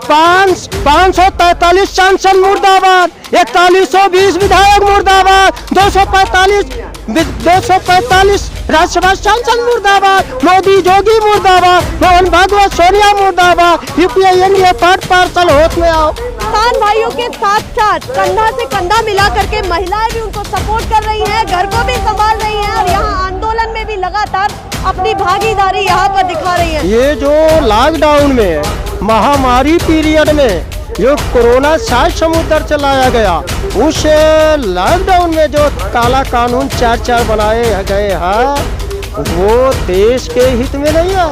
543 सांसद मुर्दाबाद, 4120 विधायक मुर्दाबाद, 245 राज्यसभा सांसद मुर्दाबाद, मोदी जोगी मुर्दाबाद, मोहन भागवत सोनिया मुर्दाबाद, यूपीए एनडीए पार्सल होश में आओ। किसान भाइयों के साथ साथ कंधा से कंधा मिला करके महिलाएं भी उनको सपोर्ट कर रही हैं, घर को भी संभाल रही हैं और यहाँ आंदोलन में भी लगातार अपनी भागीदारी यहाँ पर दिखा रही है। ये जो लॉकडाउन में महामारी पीरियड में जो कोरोना सात समुद्र चलाया गया, उस लॉकडाउन में जो काला कानून 4 बनाए गए हैं वो देश के हित में नहीं है।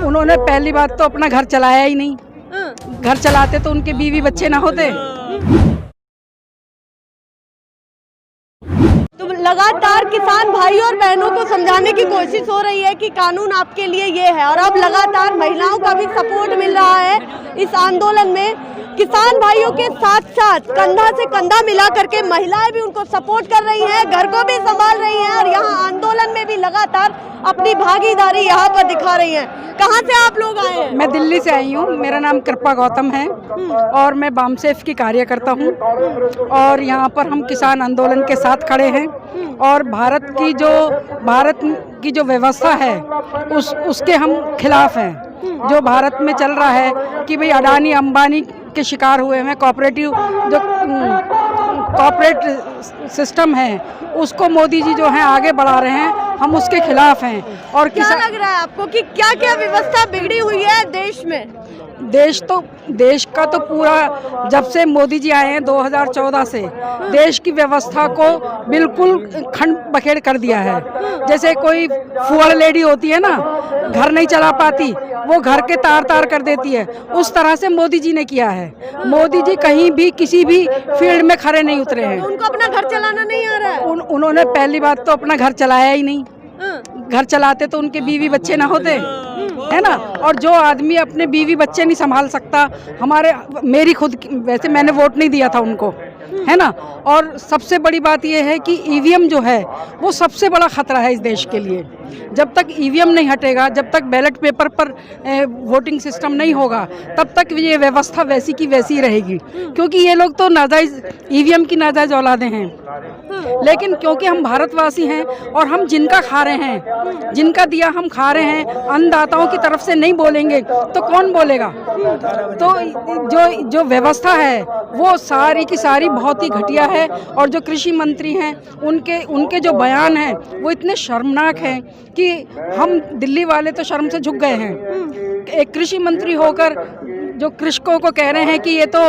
उन्होंने पहली बात तो अपना घर चलाया ही नहीं, घर चलाते तो उनके बीवी बच्चे ना होते। तो लगातार किसान भाइयों और बहनों को समझाने की कोशिश हो रही है कि कानून आपके लिए ये है और अब लगातार महिलाओं का भी सपोर्ट मिल रहा है इस आंदोलन में। किसान भाइयों के साथ साथ कंधा से कंधा मिला करके महिलाएं भी उनको सपोर्ट कर रही हैं, घर को भी संभाल रही हैं और यहाँ आंदोलन में भी लगातार अपनी भागीदारी यहाँ पर दिखा रही हैं। कहाँ से आप लोग आए हैं? मैं दिल्ली से आई हूँ, मेरा नाम कृपा गौतम है और मैं बामसेफ की कार्यकर्ता हूँ और यहाँ पर हम किसान आंदोलन के साथ खड़े हैं और भारत की जो व्यवस्था है उसके हम खिलाफ हैं। जो भारत में चल रहा है कि भाई अडानी अंबानी के शिकार हुए हैं, कॉर्पोरेट सिस्टम है उसको मोदी जी जो हैं आगे बढ़ा रहे हैं, हम उसके खिलाफ हैं। और क्या लग रहा है आपको कि क्या क्या व्यवस्था बिगड़ी हुई है देश में? देश का तो पूरा जब से मोदी जी आए हैं 2014 से देश की व्यवस्था को बिल्कुल खंड बखेड़ कर दिया है। जैसे कोई फुआर लेडी होती है ना, घर नहीं चला पाती, वो घर के तार कर देती है, उस तरह से मोदी जी ने किया है। मोदी जी कहीं भी किसी भी फील्ड में खड़े नहीं उतरे हैं। उनको अपना घर चलाना नहीं आ रहा है। उन्होंने पहली बात तो अपना घर चलाया ही नहीं, घर चलाते तो उनके बीवी बच्चे ना होते, है ना। और जो आदमी अपने बीवी बच्चे नहीं संभाल सकता, मेरी खुद वैसे मैंने वोट नहीं दिया था उनको, है ना। और सबसे बड़ी बात यह है कि ईवीएम जो है वो सबसे बड़ा खतरा है इस देश के लिए। जब तक ईवीएम नहीं हटेगा, जब तक बैलेट पेपर पर वोटिंग सिस्टम नहीं होगा, तब तक ये व्यवस्था वैसी की वैसी रहेगी। क्योंकि ये लोग तो नाजायज ईवीएम की नाजायज औलादे हैं, लेकिन क्योंकि हम भारतवासी हैं और हम जिनका खा रहे हैं, जिनका दिया हम खा रहे हैं, अन्नदाताओं की तरफ से नहीं बोलेंगे तो कौन बोलेगा। तो जो व्यवस्था है वो सारी की सारी बहुत ही घटिया है। और जो कृषि मंत्री हैं उनके जो बयान हैं वो इतने शर्मनाक हैं कि हम दिल्ली वाले तो शर्म से झुक गए हैं। एक कृषि मंत्री होकर जो कृषकों को कह रहे हैं कि ये तो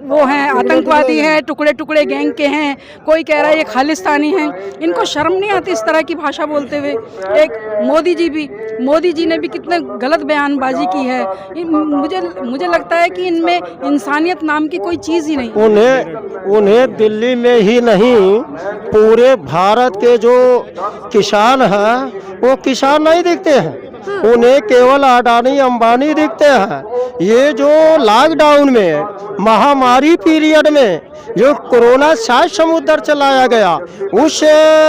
वो हैं आतंकवादी हैं, टुकड़े टुकड़े गैंग के हैं, कोई कह रहा है ये खालिस्तानी हैं। इनको शर्म नहीं आती इस तरह की भाषा बोलते हुए। एक मोदी जी ने भी कितने गलत बयानबाजी की है। मुझे लगता है कि इनमें इंसानियत नाम की कोई चीज़ ही नहीं। उन्हें दिल्ली में ही नहीं, पूरे भारत के जो किसान हैं वो किसान नहीं दिखते हैं, उन्हें केवल अडानी अंबानी दिखते हैं। ये जो लॉकडाउन में महामारी पीरियड में जो कोरोना सात समुद्र चलाया गया, उस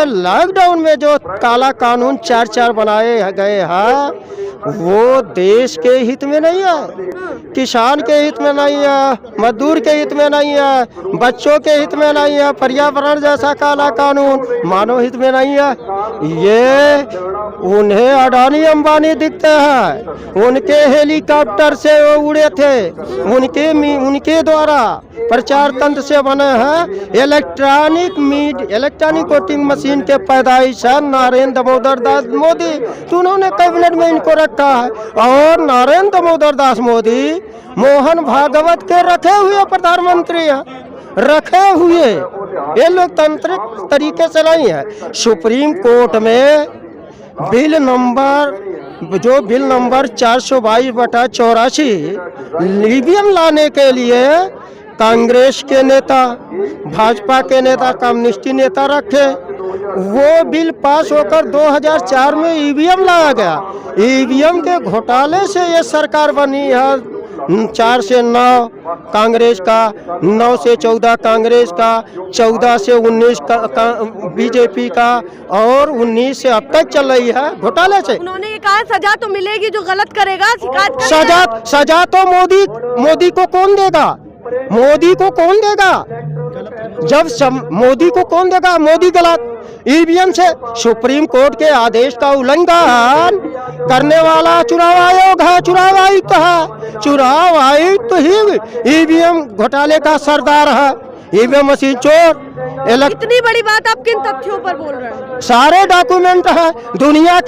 लॉकडाउन में जो काला कानून 4 बनाए गए हैं वो देश के हित में नहीं है, किसान के हित में नहीं है, मजदूर के हित में नहीं है, बच्चों के हित में नहीं है। पर्यावरण जैसा काला कानून मानव हित में नहीं है। ये उन्हें अडानी अंबानी दिखते हैं, उनके हेलीकॉप्टर से वो उड़े थे, उनके द्वारा प्रचार तंत्र से बने हैं। इलेक्ट्रॉनिक वोटिंग मशीन के पैदाइश है नरेंद्र दामोदर दास मोदी, तो उन्होंने कैबिनेट में इनको रखा है। और नरेंद्र दामोदर दास मोदी मोहन भागवत के रखे हुए प्रधानमंत्री हैं, रखे हुए। ये लोकतांत्रिक तरीके से नहीं है। सुप्रीम कोर्ट में बिल नंबर 422/84 ईवीएम लाने के लिए कांग्रेस के नेता, भाजपा के नेता, कम्युनिस्टी नेता रखे। वो बिल पास होकर 2004 में ईवीएम लाया गया। ईवीएम के घोटाले से ये सरकार बनी है 4 से 9 कांग्रेस का, 9 से 14 कांग्रेस का, 14 से 19 का बीजेपी का, और 19 से अब तक चल रही है घोटाले से। उन्होंने ये कहा सजा तो मिलेगी, जो गलत करेगा शिकायत करेगा। सजा तो मोदी को कौन देगा? मोदी को कौन देगा? मोदी को कौन देगा? मोदी गलत ईवीएम से सुप्रीम कोर्ट के आदेश का उल्लंघन करने वाला चुनाव आयोग है, चुनाव आयुक्त है। चुनाव आयुक्त ही ईवीएम घोटाले का सरदार है, ईवीएम मशीन चोर। इतनी बड़ी बात आप किन तथ्यों पर बोल रहे हैं? सारे डॉक्यूमेंट है। दुनिया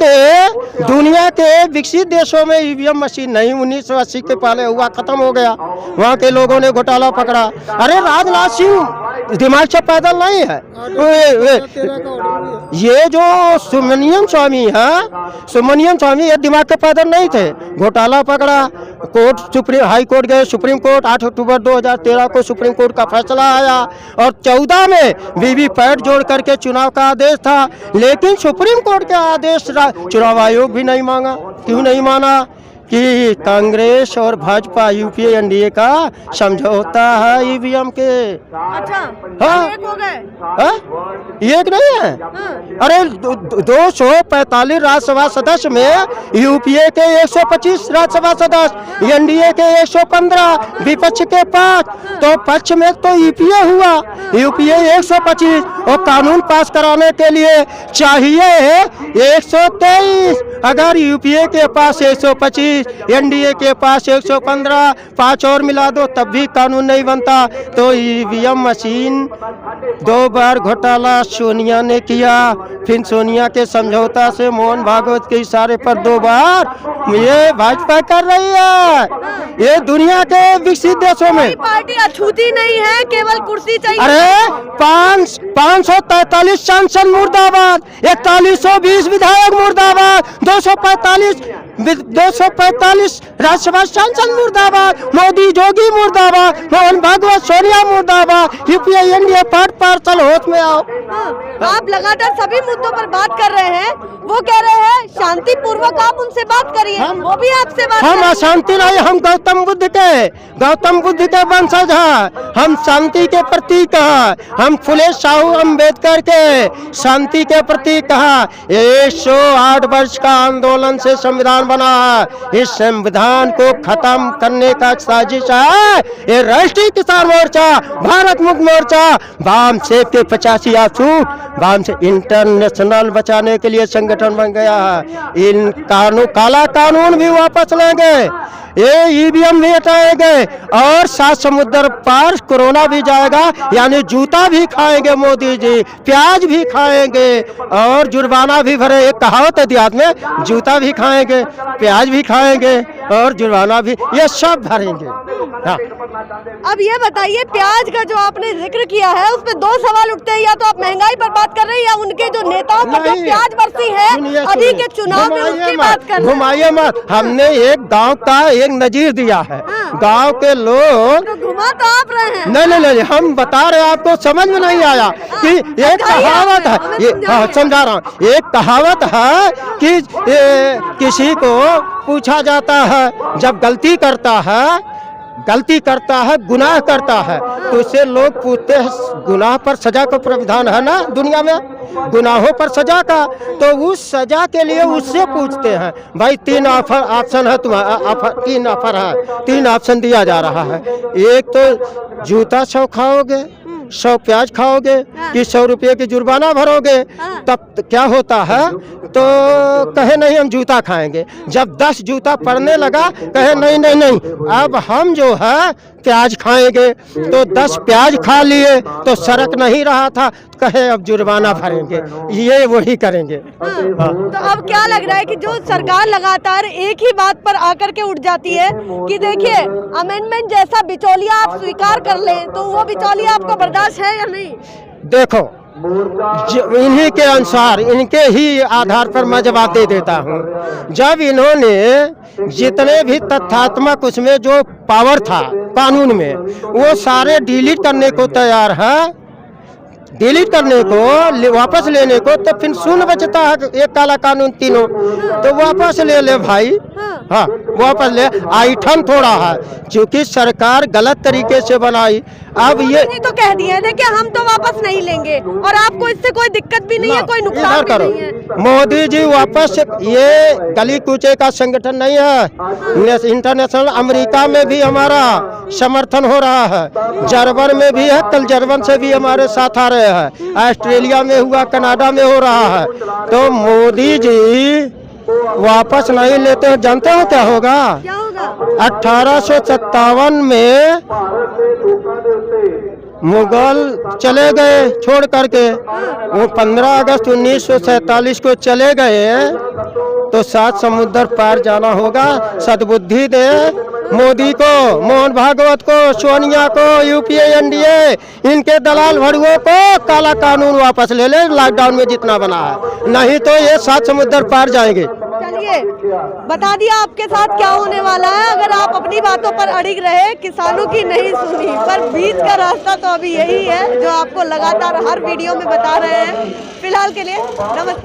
के विकसित देशों में ईवीएम मशीन नहीं, 1980 के पहले हुआ, खत्म हो गया। वहाँ के लोगों ने घोटाला पकड़ा। अरे राजनाथ सिंह दिमाग से पैदल नहीं है। ये जो सुब्रमण्यम स्वामी ये दिमाग के पैदल नहीं थे। घोटाला पकड़ा, कोर्ट हाई कोर्ट गए, सुप्रीम कोर्ट 8 अक्टूबर 2013 को सुप्रीम कोर्ट का फैसला आया, और 14 में वीवीपैट जोड़ करके चुनाव का आदेश था। लेकिन सुप्रीम कोर्ट के आदेश चुनाव आयोग भी नहीं मांगा। क्यों नहीं माना? कि कांग्रेस और भाजपा यूपीए एनडीए का समझौता है ईवीएम के। अच्छा, हाँ, एक हो गए। हाँ? एक नहीं है। अरे 245 राज्यसभा सदस्य में यूपीए के 125 राज्यसभा सदस्य, एनडीए के 115, विपक्ष के 5, तो पक्ष में तो यूपीए हुआ, यूपीए 125, और कानून पास कराने के लिए चाहिए 123। अगर यूपीए के पास 125, एनडीए के पास 115, 5 और मिला दो तब भी कानून नहीं बनता। तो ईवीएम मशीन 2 बार घोटाला सोनिया ने किया, फिर सोनिया के समझौता से मोहन भागवत के इशारे पर 2 बार ये भाजपा कर रही है। ये दुनिया के विकसित देशों में पार्टी अछूती नहीं है, केवल कुर्सी चाहिए। अरे 543 सांसद मुर्दाबाद, 4120 विधायक मुर्दाबाद, 245 राज्यसभा सांसद मुर्दाबाद, मोदी जोगी मुर्दाबाद, मोहन भागवत सोनिया मुर्दाबाद, यूपीए एनडीए पार्सल होश में आओ। आप लगातार सभी मुद्दों पर बात कर रहे हैं, वो कह रहे हैं शांति पूर्वक आप उनसे बात करिए, वो भी आपसे बात। हम अशांति नहीं, हम गौतम बुद्ध के वंशज हैं। हम शांति के प्रतीक हैं। हम फुले शाहू अम्बेडकर के शांति के प्रतीक हैं। 108 वर्ष का आंदोलन से संविधान बना है। इस संविधान को खत्म करने का साजिश है ये राष्ट्रीय किसान मोर्चा, भारत मुक्त मोर्चा, वाम सेब के 85 छूट, वाम से इंटरनेशनल बचाने के लिए संगठन बन गया है। इन काला कानून भी वापस लेंगे, ये ईवीएम भी हटाएंगे, और 7 समुद्र पार कोरोना भी जाएगा। यानी जूता भी खाएंगे मोदी जी, प्याज भी खाएंगे, और जुर्माना भी भरे। एक कहावत है देहात में, जूता भी खाएंगे, प्याज भी खाएंगे, और जुर्माना भी, ये सब भरेंगे। हाँ। अब ये बताइए, प्याज का जो आपने जिक्र किया है उस पे 2 सवाल उठते हैं। या तो आप महंगाई पर बात कर रहे हैं, या उनके जो नेताओं पर जो प्याज बरसी है अभी के चुनाव में उसकी बात कर रहे हैं। घुमाइए मत। हमने एक गांव का एक नजीर दिया है। गांव के लोग तो घुमा तो आप रहे हैं। नहीं, हम बता रहे हैं, आपको समझ में नहीं आया कि एक कहावत है, ये समझा रहा हूँ। एक कहावत है कि किसी को पूछा जाता है, जब गलती करता है, गुनाह करता है, तो उसे लोग पूछते हैं गुनाह पर सजा का प्रावधान है ना दुनिया में, गुनाहों पर सजा का। तो उस सजा के लिए उससे पूछते हैं, भाई 3 ऑप्शन है तुम्हारा, 3 ऑप्शन दिया जा रहा है। एक तो जूता 100 खाओगे, 100 प्याज खाओगे, कि 100 रुपये की जुर्माना भरोगे। तब क्या होता है, तो कहे नहीं हम जूता खाएंगे। जब 10 जूता पड़ने लगा, कहे नहीं, अब हम जो है प्याज खाएंगे। तो 10 प्याज खा लिए तो सड़क नहीं रहा था, कहे अब जुर्माना भरेंगे। ये वही करेंगे। तो अब क्या लग रहा है कि जो सरकार लगातार एक ही बात पर आकर के उठ जाती है कि देखिए अमेंडमेंट जैसा बिचौलिया आप स्वीकार कर लें, तो वो बिचौलिया आपको बर्दाश्त है या नहीं? देखो, इन्हीं के अनुसार, इनके ही आधार पर मैं जवाब दे देता हूँ। जब इन्होंने जितने भी तथ्यात्मक उसमें जो पावर था कानून में, वो सारे डिलीट करने को तैयार है, डिलीट करने को, वापस लेने को, तो फिर शून्य बचता है। एक काला कानून तीनों, तो वापस ले ले भाई, हाँ वापस ले, ऐठन थोड़ा है, क्योंकि सरकार गलत तरीके से बनाई। अब ये तो कह दिया है कि हम तो वापस नहीं लेंगे और आपको इससे कोई दिक्कत भी नहीं है, कोई नुकसान इधर भी करो, नहीं है। मोदी जी वापस, ये गली कूचे का संगठन नहीं है, इंटरनेशनल अमेरिका में भी हमारा समर्थन हो रहा है, जर्मन में भी है, कल जर्मन से भी हमारे साथ आ रहे हैं, ऑस्ट्रेलिया में हुआ, कनाडा में हो रहा है। तो मोदी जी वापस नहीं लेते हैं, जानते हो क्या होगा? क्या होगा? 1857 में मुगल चले गए छोड़ करके, वो 15 अगस्त 1947 को चले गए, तो 7 समुद्र पार जाना होगा। सद्बुद्धि दे मोदी को, मोहन भागवत को, सोनिया को, यूपीए एनडीए, इनके दलाल भड़ुओं को काला कानून वापस ले ले, लॉकडाउन में जितना बना है, नहीं तो ये 7 समुद्र पार जाएंगे। चलिए बता दिया आपके साथ क्या होने वाला है अगर आप अपनी बातों पर अड़िग रहे, किसानों की नहीं सुनी, पर बीच का रास्ता तो अभी यही है जो आपको लगातार हर वीडियो में बता रहे हैं। फिलहाल के लिए नमस्कार।